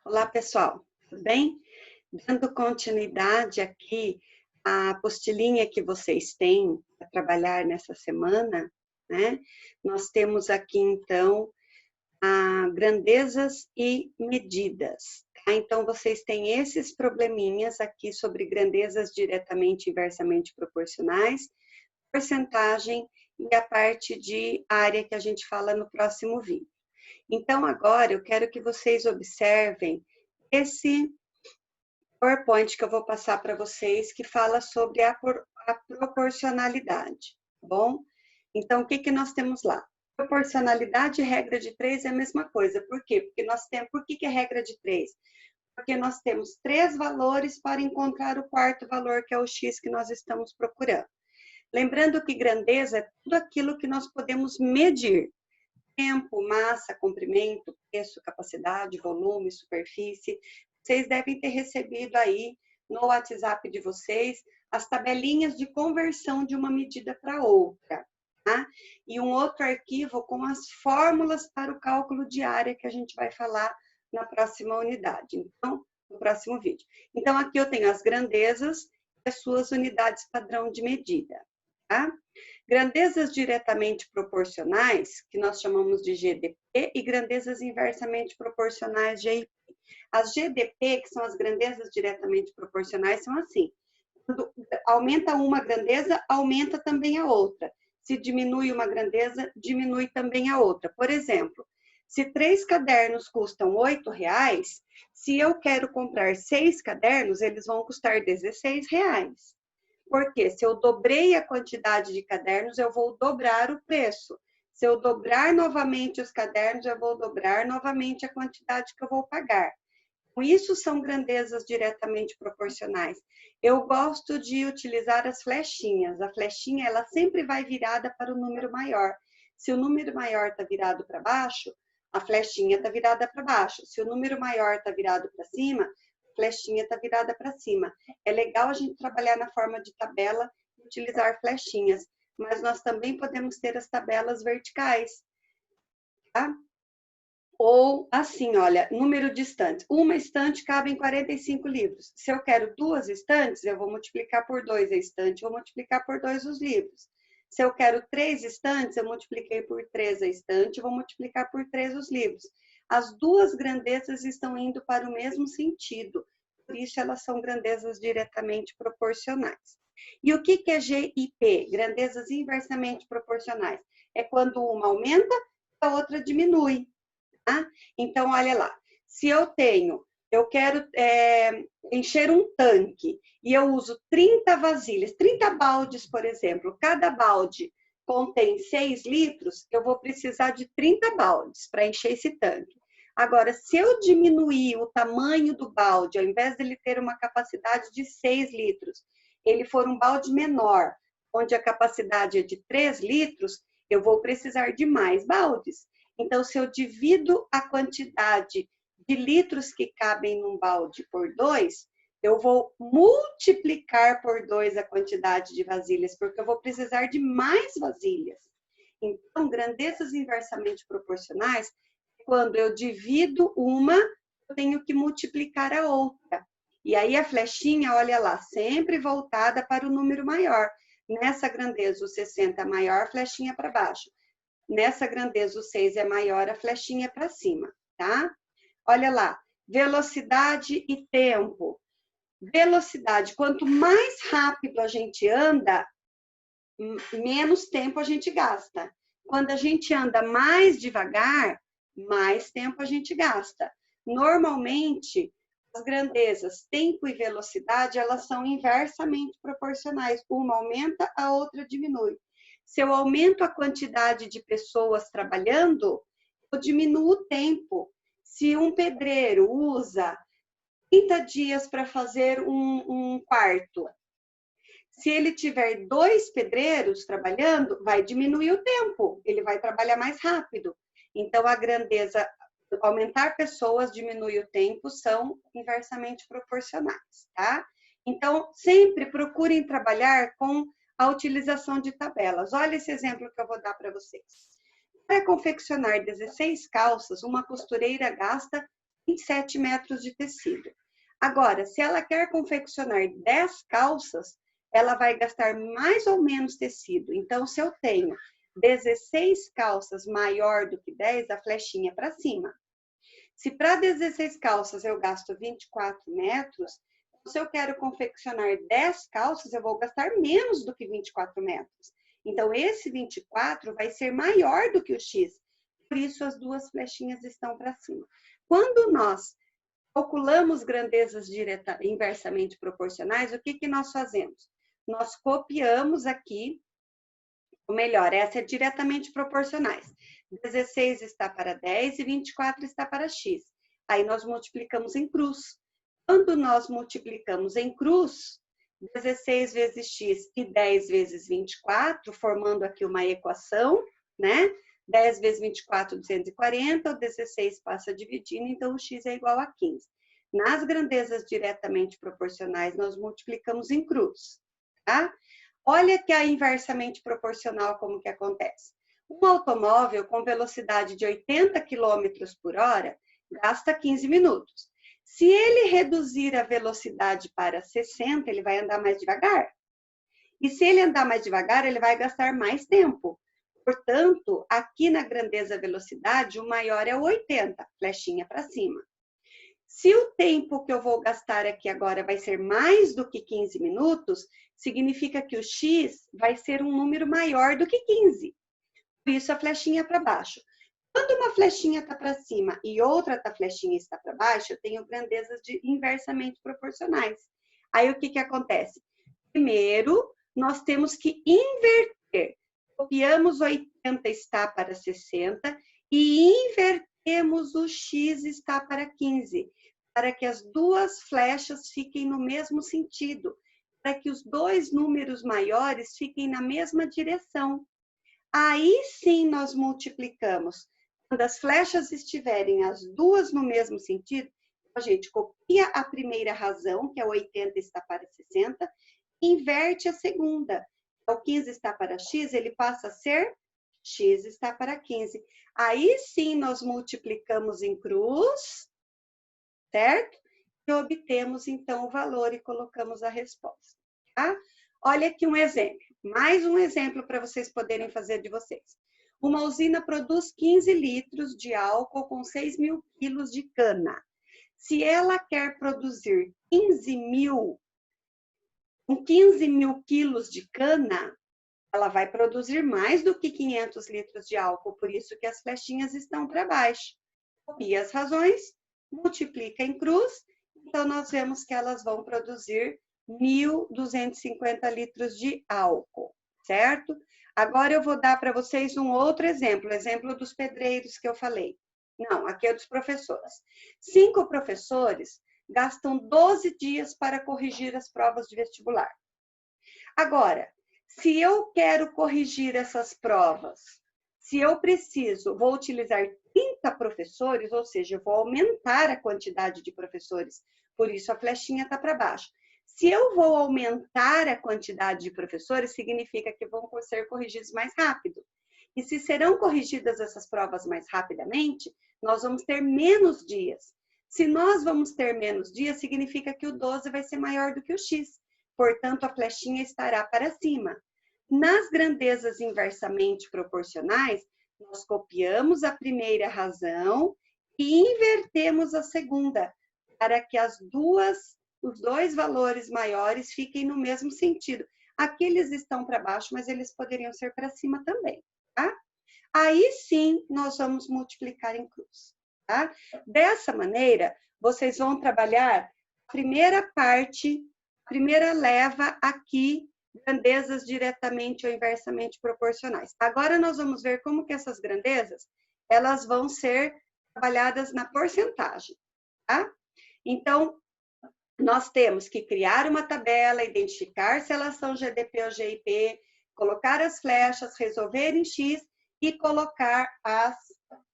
Olá, pessoal, tudo bem? Dando continuidade aqui à apostilinha que vocês têm para trabalhar nessa semana, né? Nós temos aqui, então, grandezas e medidas, tá? Então, vocês têm esses probleminhas aqui sobre grandezas diretamente e inversamente proporcionais, porcentagem e a parte de área que a gente fala no próximo vídeo. Então, agora eu quero que vocês observem esse PowerPoint que eu vou passar para vocês, que fala sobre a proporcionalidade, tá bom? Então, o que nós temos lá? Proporcionalidade e regra de 3 é a mesma coisa. Por quê? Porque nós temos, por que é regra de 3? Porque nós temos 3 valores para encontrar o quarto valor, que é o x que nós estamos procurando. Lembrando que grandeza é tudo aquilo que nós podemos medir. Tempo, massa, comprimento, preço, capacidade, volume, superfície. Vocês devem ter recebido aí no WhatsApp de vocês as tabelinhas de conversão de uma medida para outra, tá? E um outro arquivo com as fórmulas para o cálculo de área que a gente vai falar na próxima unidade, então, no próximo vídeo. Então, aqui eu tenho as grandezas e as suas unidades padrão de medida, tá? Grandezas diretamente proporcionais, que nós chamamos de GDP, e grandezas inversamente proporcionais, GIP. As GDP, que são as grandezas diretamente proporcionais, são assim. Quando aumenta uma grandeza, aumenta também a outra. Se diminui uma grandeza, diminui também a outra. Por exemplo, se 3 cadernos custam R$8, se eu quero comprar 6 cadernos, eles vão custar R$16. Porque se eu dobrei a quantidade de cadernos, eu vou dobrar o preço. Se eu dobrar novamente os cadernos, eu vou dobrar novamente a quantidade que eu vou pagar. Com isso, são grandezas diretamente proporcionais. Eu gosto de utilizar as flechinhas. A flechinha, ela sempre vai virada para o número maior. Se o número maior está virado para baixo, a flechinha está virada para baixo. Se o número maior está virado para cima, flechinha está virada para cima. É legal a gente trabalhar na forma de tabela e utilizar flechinhas, mas nós também podemos ter as tabelas verticais, tá? Ou assim, olha, número de estantes. Uma estante cabe em 45 livros. Se eu quero 2 estantes, eu vou multiplicar por 2 a estante, vou multiplicar por 2 os livros. Se eu quero 3 estantes, eu multipliquei por 3 a estante, vou multiplicar por 3 os livros. As duas grandezas estão indo para o mesmo sentido, por isso elas são grandezas diretamente proporcionais. E o que é GIP? Grandezas inversamente proporcionais. É quando uma aumenta, a outra diminui. Tá? Então, olha lá, se eu quero encher um tanque e eu uso 30 vasilhas, 30 baldes, por exemplo, cada balde contém 6 litros, eu vou precisar de 30 baldes para encher esse tanque. Agora, se eu diminuir o tamanho do balde, ao invés de ele ter uma capacidade de 6 litros, ele for um balde menor, onde a capacidade é de 3 litros, eu vou precisar de mais baldes. Então, se eu divido a quantidade de litros que cabem num balde por 2, eu vou multiplicar por 2 a quantidade de vasilhas, porque eu vou precisar de mais vasilhas. Então, grandezas inversamente proporcionais, quando eu divido uma, eu tenho que multiplicar a outra. E aí a flechinha, olha lá, sempre voltada para o número maior. Nessa grandeza, o 60 é maior, flechinha para baixo. Nessa grandeza, o 6 é maior, a flechinha é para cima, tá? Olha lá, velocidade e tempo. Velocidade, quanto mais rápido a gente anda, menos tempo a gente gasta. Quando a gente anda mais devagar, mais tempo a gente gasta. Normalmente, as grandezas, tempo e velocidade, elas são inversamente proporcionais. Uma aumenta, a outra diminui. Se eu aumento a quantidade de pessoas trabalhando, eu diminuo o tempo. Se um pedreiro usa 30 dias para fazer um quarto, se ele tiver 2 pedreiros trabalhando, vai diminuir o tempo, ele vai trabalhar mais rápido. Então, a grandeza, aumentar pessoas, diminui o tempo, são inversamente proporcionais, tá? Então, sempre procurem trabalhar com a utilização de tabelas. Olha esse exemplo que eu vou dar para vocês. Para confeccionar 16 calças, uma costureira gasta 27 metros de tecido. Agora, se ela quer confeccionar 10 calças, ela vai gastar mais ou menos tecido. Então, se eu tenho 16 calças maior do que 10, a flechinha é para cima. Se para 16 calças eu gasto 24 metros, se eu quero confeccionar 10 calças, eu vou gastar menos do que 24 metros. Então, esse 24 vai ser maior do que o X. Por isso, as duas flechinhas estão para cima. Quando nós calculamos grandezas inversamente proporcionais, o que nós fazemos? Nós copiamos aqui, ou melhor, essa é diretamente proporcionais. 16 está para 10 e 24 está para X. Aí nós multiplicamos em cruz. Quando nós multiplicamos em cruz, 16 vezes X e 10 vezes 24, formando aqui uma equação, né? 10 vezes 24, 240, o 16 passa dividindo, então o X é igual a 15. Nas grandezas diretamente proporcionais, nós multiplicamos em cruz, tá? Olha que a inversamente proporcional como que acontece. Um automóvel com velocidade de 80 km por hora gasta 15 minutos. Se ele reduzir a velocidade para 60, ele vai andar mais devagar. E se ele andar mais devagar, ele vai gastar mais tempo. Portanto, aqui na grandeza velocidade, o maior é o 80, flechinha para cima. Se o tempo que eu vou gastar aqui agora vai ser mais do que 15 minutos, significa que o X vai ser um número maior do que 15. Por isso, a flechinha para baixo. Quando uma flechinha está para cima e outra flechinha está para baixo, eu tenho grandezas inversamente proporcionais. Aí, o que acontece? Primeiro, nós temos que inverter. Copiamos 80 está para 60 e invertemos o X está para 15, para que as duas flechas fiquem no mesmo sentido, para que os dois números maiores fiquem na mesma direção. Aí sim nós multiplicamos. Quando as flechas estiverem as duas no mesmo sentido, a gente copia a primeira razão, que é 80 está para 60, e inverte a segunda. O 15 está para X, ele passa a ser X está para 15. Aí sim nós multiplicamos em cruz, certo? E obtemos então o valor e colocamos a resposta, tá? Olha aqui um exemplo, mais um exemplo para vocês poderem fazer de vocês. Uma usina produz 15 litros de álcool com 6 mil quilos de cana. Se ela quer produzir 15 mil quilos de cana, ela vai produzir mais do que 500 litros de álcool, por isso que as flechinhas estão para baixo. Copia as razões, multiplica em cruz, então nós vemos que elas vão produzir 1.250 litros de álcool, certo? Agora eu vou dar para vocês um outro exemplo, exemplo dos pedreiros que eu falei. Não, aqui é dos professores. 5 professores gastam 12 dias para corrigir as provas de vestibular. Agora, se eu quero corrigir essas provas, se eu preciso, vou utilizar 30 professores, ou seja, eu vou aumentar a quantidade de professores, por isso a flechinha está para baixo. Se eu vou aumentar a quantidade de professores, significa que vão ser corrigidos mais rápido. E se serão corrigidas essas provas mais rapidamente, nós vamos ter menos dias. Se nós vamos ter menos dias, significa que o 12 vai ser maior do que o X. Portanto, a flechinha estará para cima. Nas grandezas inversamente proporcionais, nós copiamos a primeira razão e invertemos a segunda, para que os dois valores maiores fiquem no mesmo sentido. Aqui eles estão para baixo, mas eles poderiam ser para cima também, tá? Aí sim, nós vamos multiplicar em cruz, tá? Dessa maneira, vocês vão trabalhar a primeira parte, a primeira leva aqui, grandezas diretamente ou inversamente proporcionais. Agora nós vamos ver como que essas grandezas, elas vão ser trabalhadas na porcentagem, tá? Então, nós temos que criar uma tabela, identificar se elas são GDP ou GIP, colocar as flechas, resolver em X e colocar as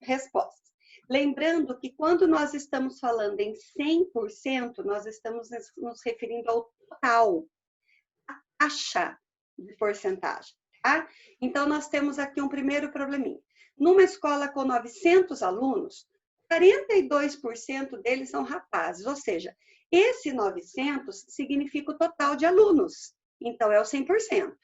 respostas. Lembrando que quando nós estamos falando em 100%, nós estamos nos referindo ao total, a taxa de porcentagem, tá? Então, nós temos aqui um primeiro probleminha. Numa escola com 900 alunos, 42% deles são rapazes, ou seja, esse 900 significa o total de alunos, então é o 100%.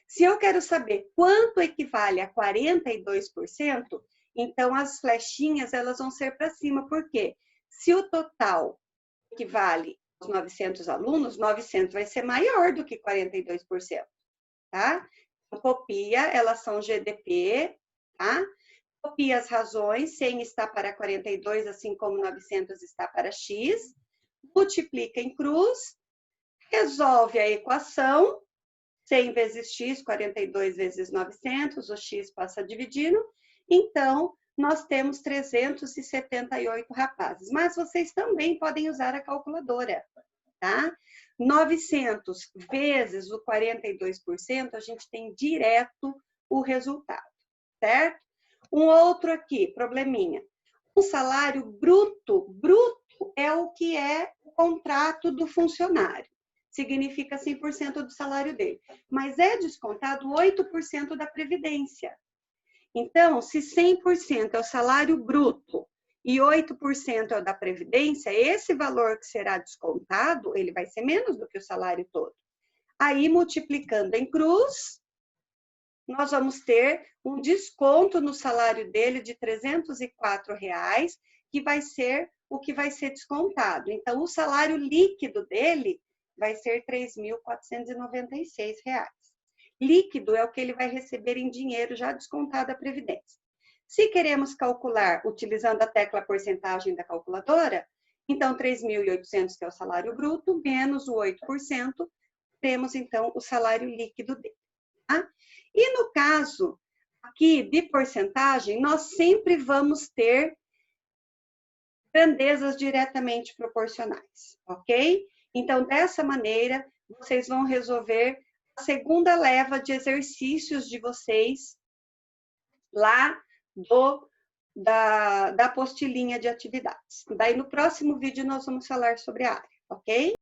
Se eu quero saber quanto equivale a 42%, então as flechinhas elas vão ser para cima, porque se o total equivale aos 900 alunos, 900 vai ser maior do que 42%, tá? Copia, elas são GDP, tá? Copia as razões, 100 está para 42, assim como 900 está para X, multiplica em cruz, resolve a equação, 100 vezes X, 42 vezes 900, o X passa dividindo, então nós temos 378 rapazes, mas vocês também podem usar a calculadora, tá? 900 vezes o 42%, a gente tem direto o resultado, certo? Um outro aqui, probleminha. Um salário bruto, bruto é o que é o contrato do funcionário. Significa 100% do salário dele. Mas é descontado 8% da previdência. Então, se 100% é o salário bruto e 8% é o da previdência, esse valor que será descontado, ele vai ser menos do que o salário todo. Aí, multiplicando em cruz, nós vamos ter um desconto no salário dele de R$ 304, que vai ser o que vai ser descontado. Então, o salário líquido dele vai ser R$ 3.496. Líquido é o que ele vai receber em dinheiro já descontado a previdência. Se queremos calcular utilizando a tecla porcentagem da calculadora, então 3.800, que é o salário bruto, menos o 8%, temos então o salário líquido dele. Tá? E no caso aqui de porcentagem, nós sempre vamos ter grandezas diretamente proporcionais, ok? Então, dessa maneira, vocês vão resolver a segunda leva de exercícios de vocês lá da apostilinha de atividades. Daí, no próximo vídeo, nós vamos falar sobre a área, ok?